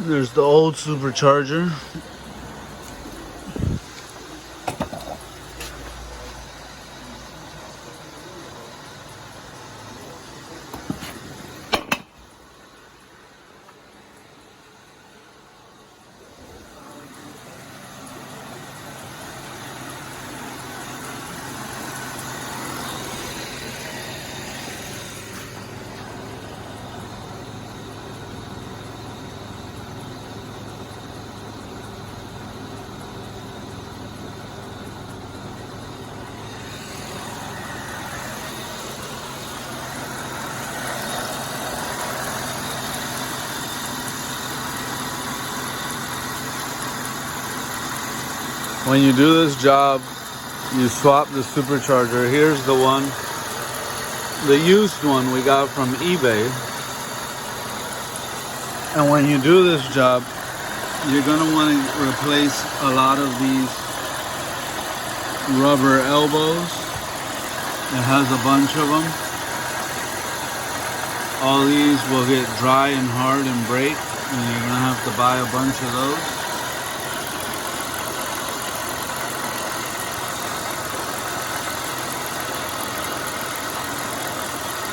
There's the old supercharger. When you do this job, you swap the supercharger. Here's the one, the used one we got from eBay. And when you do this job, you're gonna want to replace a lot of these rubber elbows. It has a bunch of them. All these will get dry and hard and break, and you're gonna have to buy a bunch of those.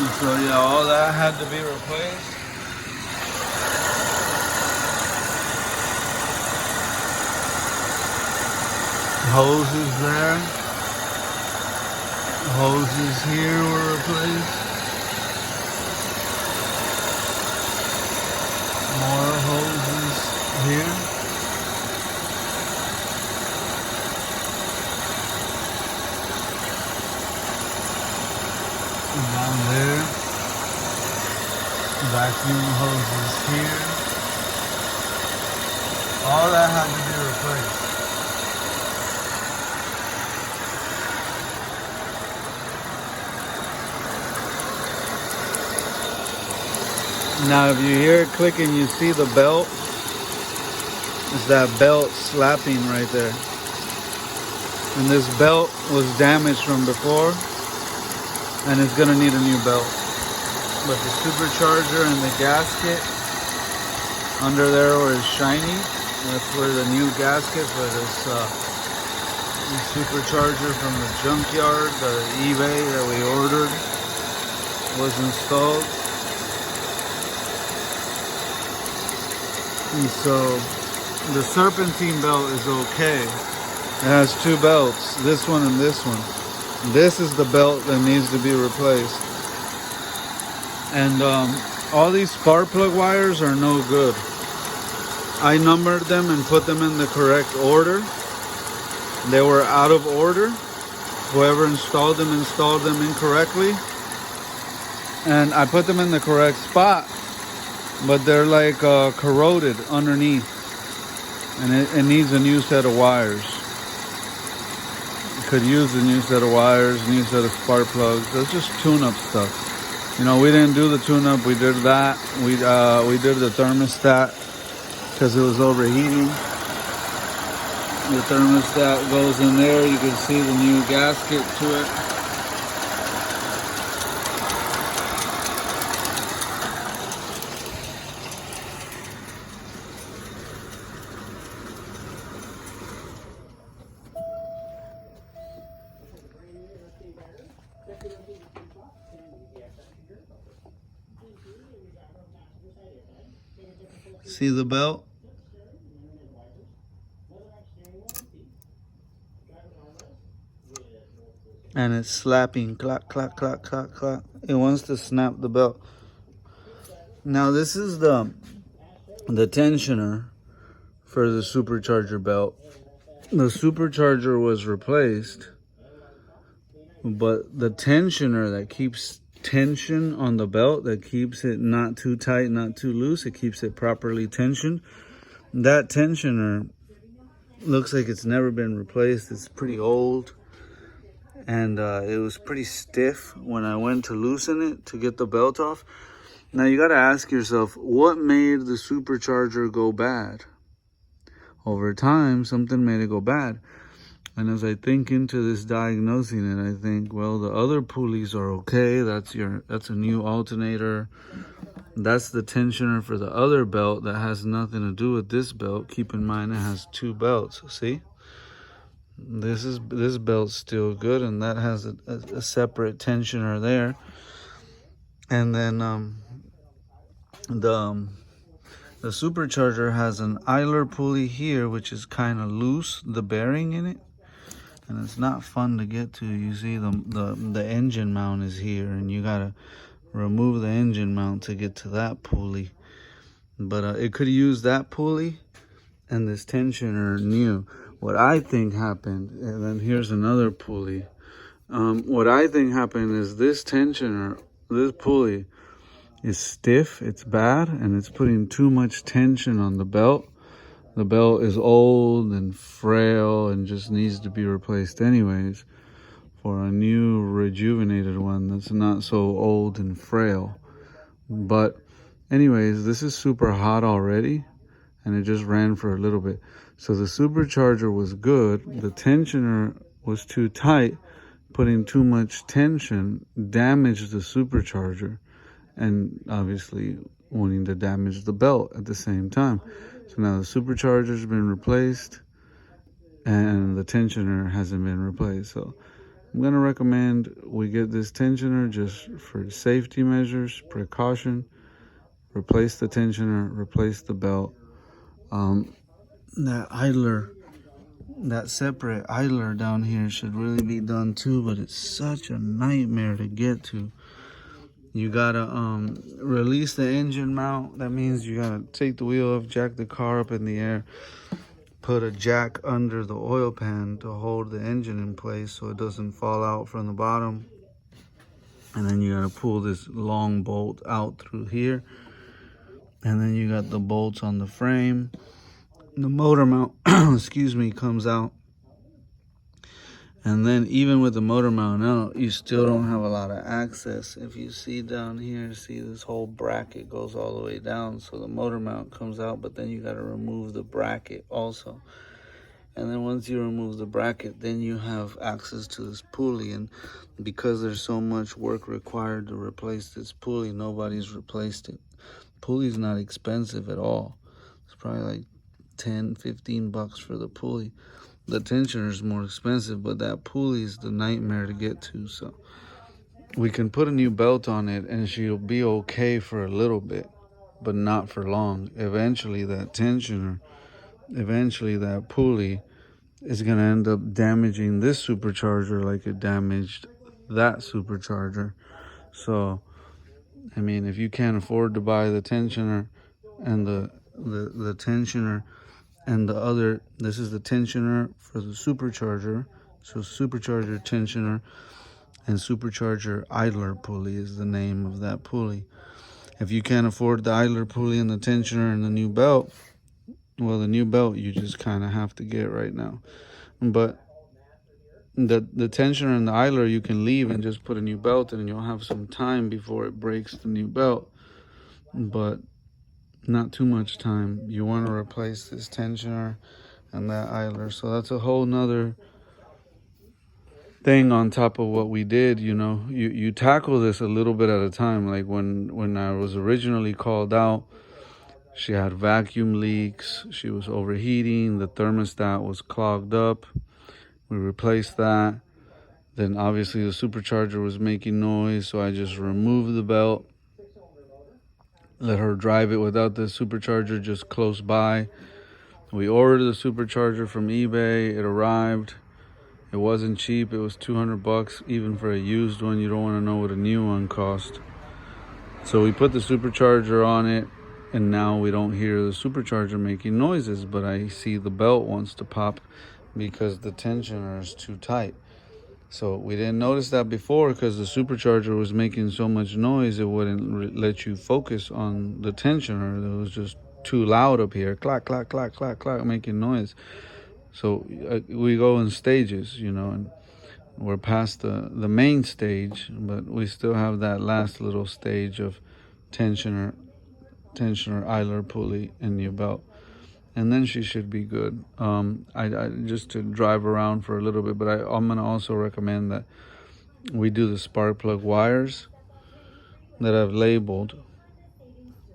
And so yeah, all that had to be replaced. Hoses there. Hoses here were replaced. More hoses here. Down there. Vacuum hoses here. All that had to be replaced. Now if you hear it clicking, you see the belt. It's that belt slapping right there. And this belt was damaged from before, and it's gonna need a new belt. But the supercharger and the gasket under there where it's shiny, that's where the new gasket for this supercharger from the junkyard, the eBay that we ordered, was installed. And so the serpentine belt is okay. It has two belts, this one and this one. This is the belt that needs to be replaced. And all these spark plug wires are no good. I numbered them and put them in the correct order. They were out of order. Whoever installed them incorrectly. And I put them in the correct spot, but they're like corroded underneath. And it needs a new set of wires. Could use a new set of wires, new set of spark plugs. It's just tune-up stuff. You know, we didn't do the tune-up. We did that. We did the thermostat because it was overheating. The thermostat goes in there. You can see the new gasket to it. See the belt? And it's slapping, clack, clack, clack, clack, clack. It wants to snap the belt. Now this is the tensioner for the supercharger belt. The supercharger was replaced, but the tensioner that keeps tension on the belt, that keeps it not too tight, not too loose, it keeps it properly tensioned. That tensioner looks like it's never been replaced. It's pretty old, and it was pretty stiff when I went to loosen it to get the belt off. Now you got to ask yourself, what made the supercharger go bad? Over time, something made it go bad. And as I think into this diagnosing it, I think, well, the other pulleys are okay. That's a new alternator. That's the tensioner for the other belt that has nothing to do with this belt. Keep in mind it has two belts. See? This belt's still good, and that has a separate tensioner there. And then the supercharger has an idler pulley here, which is kind of loose, the bearing in it, and it's not fun to get to. You see the engine mount is here, and you gotta remove the engine mount to get to that pulley. But it could use that pulley and this tensioner new. What I think happened, and then here's another pulley. What I think happened is this tensioner, this pulley, is stiff, it's bad, and it's putting too much tension on the belt. The belt is old and frail and just needs to be replaced anyways for a new rejuvenated one that's not so old and frail. But anyways, this is super hot already, and it just ran for a little bit. So the supercharger was good. The tensioner was too tight, putting too much tension, damaged the supercharger, and obviously wanting to damage the belt at the same time. So now the supercharger's been replaced, and the tensioner hasn't been replaced. So I'm gonna recommend we get this tensioner just for safety measures, precaution. Replace the tensioner, replace the belt. That idler, that separate idler down here should really be done too, but it's such a nightmare to get to. You gotta release the engine mount. That means you gotta take the wheel off, jack the car up in the air, put a jack under the oil pan to hold the engine in place so it doesn't fall out from the bottom. And then you gotta pull this long bolt out through here. And then you got the bolts on the frame. The motor mount, excuse me, comes out. And then even with the motor mount out, you still don't have a lot of access. If you see down here, see this whole bracket goes all the way down. So the motor mount comes out, but then you got to remove the bracket also. And then once you remove the bracket, then you have access to this pulley. And because there's so much work required to replace this pulley, nobody's replaced it. Pulley's not expensive at all. It's probably like 10, 15 bucks for the pulley. The tensioner is more expensive, but that pulley is the nightmare to get to. So we can put a new belt on it and she'll be okay for a little bit, but not for long. Eventually that tensioner, eventually that pulley is going to end up damaging this supercharger like it damaged that supercharger. So I mean, if you can't afford to buy the tensioner and the tensioner and the other, this is the tensioner for the supercharger. So supercharger tensioner and supercharger idler pulley is the name of that pulley. If you can't afford the idler pulley and the tensioner and the new belt, well, the new belt you just kind of have to get right now. But the tensioner and the idler you can leave and just put a new belt in, and you'll have some time before it breaks the new belt, but not too much time. You want to replace this tensioner and that idler. So that's a whole nother thing on top of what we did. You know, you tackle this a little bit at a time. Like when I was originally called out, she had vacuum leaks, she was overheating, the thermostat was clogged up. We replaced that. Then obviously the supercharger was making noise, so I just removed the belt, let her drive it without the supercharger just close by. We ordered the supercharger from eBay. It arrived. It wasn't cheap. It was 200 bucks, even for a used one. You don't want to know what a new one cost. So we put the supercharger on it, and now we don't hear the supercharger making noises, but I see the belt wants to pop because the tensioner is too tight. So we didn't notice that before because the supercharger was making so much noise it wouldn't let you focus on the tensioner. It was just too loud up here, clack, clack, clack, clack, clack, making noise. So we go in stages, you know, and we're past the main stage, but we still have that last little stage of tensioner, idler pulley, and new belt. And then she should be good. I just to drive around for a little bit, but I'm gonna also recommend that we do the spark plug wires that I've labeled.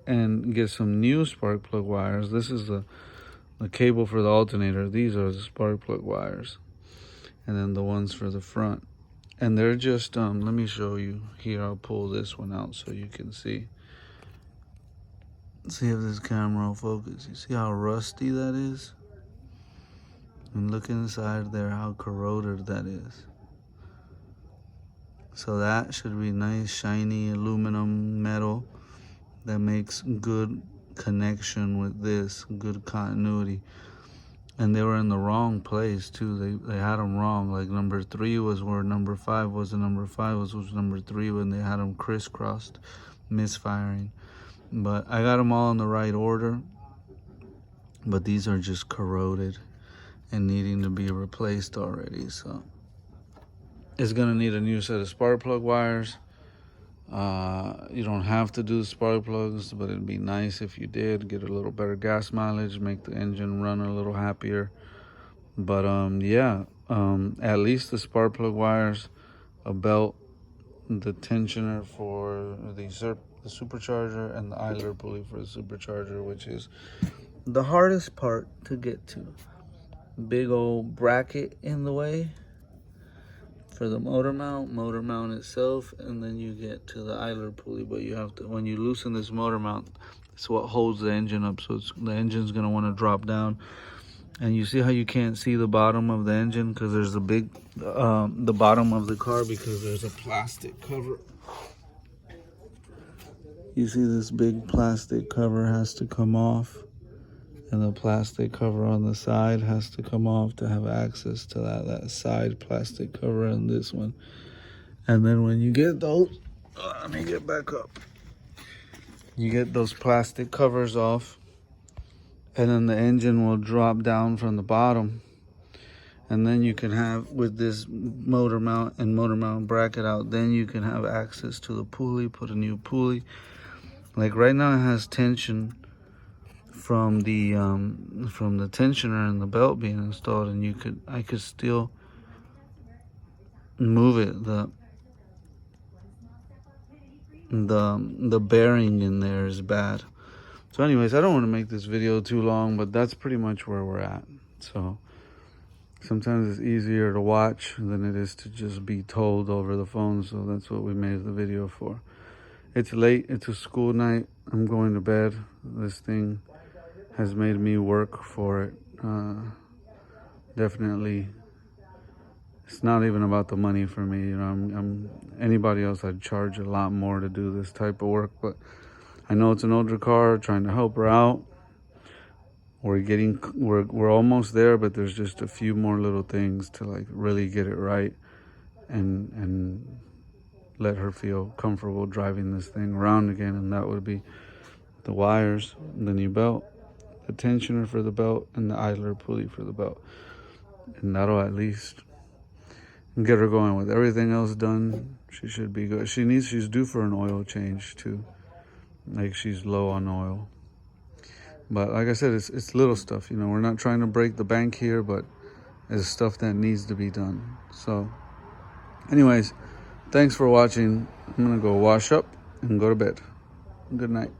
and get some new spark plug wires. This is the cable for the alternator. These are the spark plug wires, and then the ones for the front. And they're just let me show you here. I'll pull this one out so you can see if this camera will focus. You see how rusty that is? And look inside there how corroded that is. So that should be nice shiny aluminum metal that makes good connection with this, good continuity. And they were in the wrong place too. They had them wrong. Like number 3 was where number 5 was, and number 5 was number 3 when they had them crisscrossed, misfiring. But I got them all in the right order. But these are just corroded and needing to be replaced already. So it's gonna need a new set of spark plug wires. You don't have to do the spark plugs, but it'd be nice if you did. Get a little better gas mileage, make the engine run a little happier. But yeah, at least the spark plug wires, a belt, the tensioner for the supercharger, and the idler pulley for the supercharger, which is the hardest part to get to. Big old bracket in the way for the motor mount itself, and then you get to the idler pulley. But you have to, when you loosen this motor mount, it's what holds the engine up, so the engine's gonna want to drop down. And you see how you can't see the bottom of the engine because there's a big the bottom of the car, because there's a plastic cover. You see this big plastic cover has to come off, and the plastic cover on the side has to come off to have access to that side plastic cover and this one. And then when you get those, let me get back up. You get those plastic covers off, and then the engine will drop down from the bottom. And then you can have, with this motor mount and motor mount bracket out, then you can have access to the pulley, put a new pulley. Like right now it has tension from the tensioner and the belt being installed, and I could still move it. The bearing in there is bad. So anyways, I don't want to make this video too long, but that's pretty much where we're at. So sometimes it's easier to watch than it is to just be told over the phone, so that's what we made the video for. It's late, it's a school night, I'm going to bed. This thing has made me work for it. Definitely, it's not even about the money for me. You know, I'm anybody else, I'd charge a lot more to do this type of work, but I know it's an older car, trying to help her out. We're almost there, but there's just a few more little things to like really get it right and let her feel comfortable driving this thing around again. And that would be the wires, the new belt, the tensioner for the belt, and the idler pulley for the belt. And that'll at least get her going. With everything else done, she should be good. She's due for an oil change too. Like, she's low on oil. But like I said, it's little stuff. You know, we're not trying to break the bank here, but it's stuff that needs to be done. So anyways, thanks for watching. I'm gonna go wash up and go to bed. Good night.